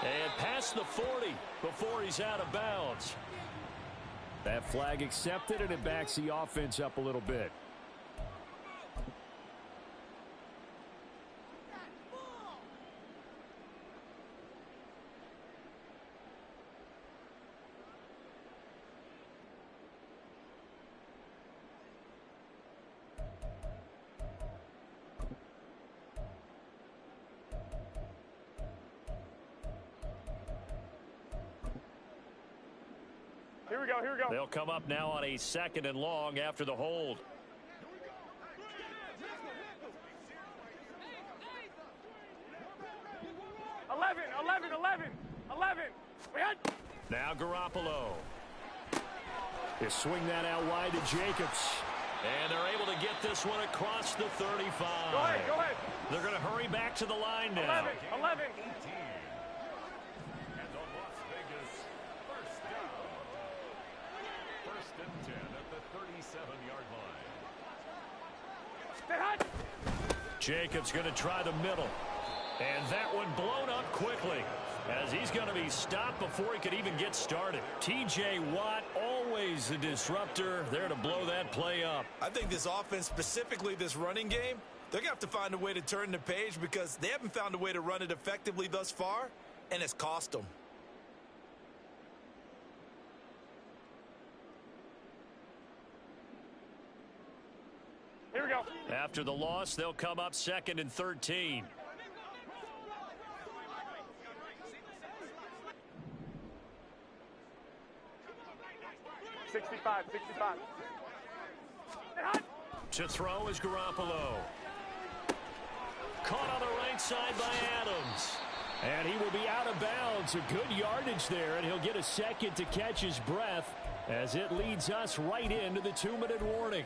And past the 40 before he's out of bounds. That flag accepted, and it backs the offense up a little bit. Here we go, here we go. They'll come up now on a 2nd and long after the hold. Now Garoppolo. They swing that out wide to Jacobs. And they're able to get this one across the 35. Go ahead. They're going to hurry back to the line now. 11. And on Las Vegas, 1st down. 1st and 10 at the 37-yard line. Jacobs going to try the middle. And that one blown up quickly. as he's going to be stopped before he could even get started. T.J. Watt, always the disruptor, there to blow that play up. I think this offense, specifically this running game, they're going to have to find a way to turn the page because they haven't found a way to run it effectively thus far, and it's cost them. Here we go. After the loss, they'll come up 2nd and 13. Sixty-five. To throw is Garoppolo. Caught on the right side by Adams. And he will be out of bounds. A good yardage there, and he'll get a second to catch his breath as it leads us right into the 2-minute warning.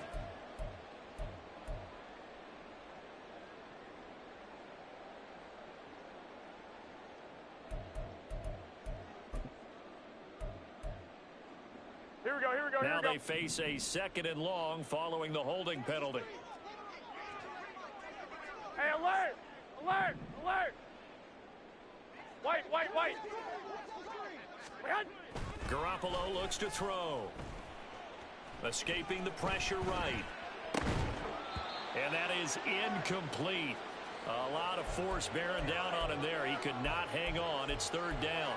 Now they face a 2nd and long following the holding penalty. Hey, alert! White! Garoppolo looks to throw. Escaping the pressure right. And that is incomplete. A lot of force bearing down on him there. He could not hang on. It's 3rd down.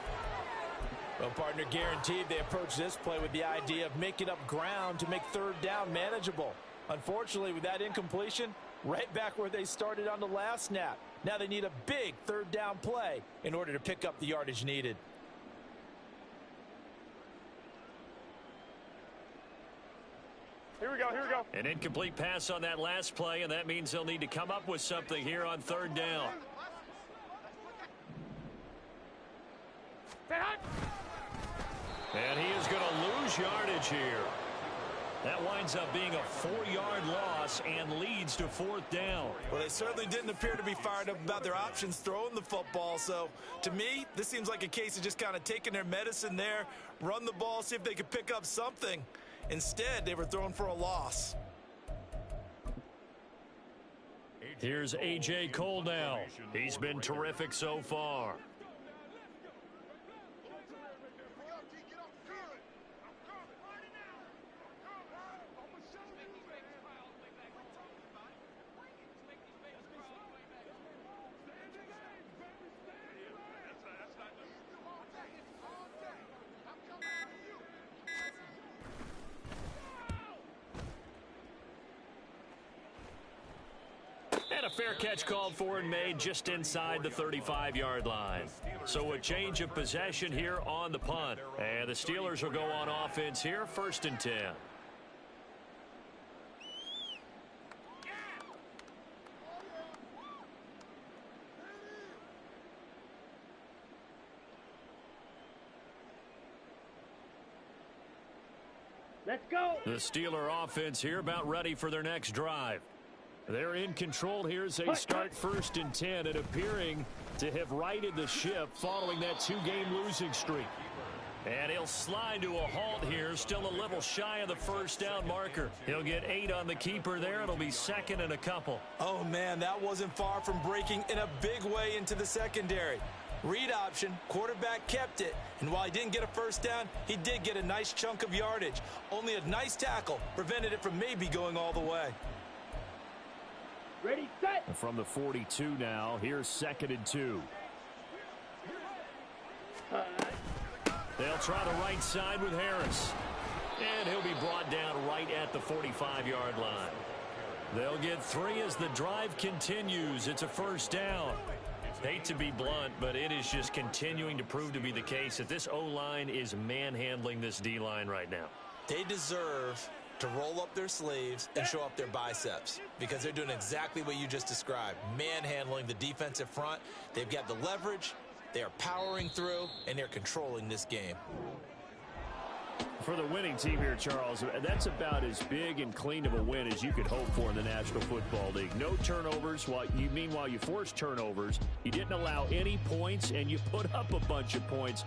Well, partner, guaranteed they approach this play with the idea of making up ground to make 3rd down manageable. Unfortunately, with that incompletion, right back where they started on the last snap. Now they need a big 3rd down play in order to pick up the yardage needed. Here we go. An incomplete pass on that last play, and that means they'll need to come up with something here on 3rd down. And he is going to lose yardage here. That winds up being a 4-yard loss and leads to 4th down. Well, they certainly didn't appear to be fired up about their options throwing the football. So, to me, this seems like a case of just kind of taking their medicine there, run the ball, see if they could pick up something. Instead, they were thrown for a loss. Here's A.J. Cole now. He's been terrific so far. And a fair catch called for and made just inside the 35-yard line. So a change of possession here on the punt. And the Steelers will go on offense here, 1st and 10. Let's go. The Steeler offense here about ready for their next drive. They're in control here as they start 1st and 10 and appearing to have righted the ship following that 2-game losing streak. And he'll slide to a halt here, still a little shy of the 1st down marker. He'll get 8 on the keeper there. It'll be 2nd and a couple. Oh, man, that wasn't far from breaking in a big way into the secondary. Read option, quarterback kept it, and while he didn't get a 1st down, he did get a nice chunk of yardage. Only a nice tackle prevented it from maybe going all the way. Ready, set. From the 42 now, here's 2nd and 2. They'll try the right side with Harris. And he'll be brought down right at the 45-yard line. They'll get 3 as the drive continues. It's a 1st down. Hate to be blunt, but it is just continuing to prove to be the case that this O-line is manhandling this D-line right now. They deserve to roll up their sleeves and show up their biceps because they're doing exactly what you just described, manhandling the defensive front. They've got the leverage, they are powering through, and they're controlling this game. For the winning team here, Charles, that's about as big and clean of a win as you could hope for in the National Football League. No turnovers. Meanwhile, you forced turnovers. You didn't allow any points, and you put up a bunch of points.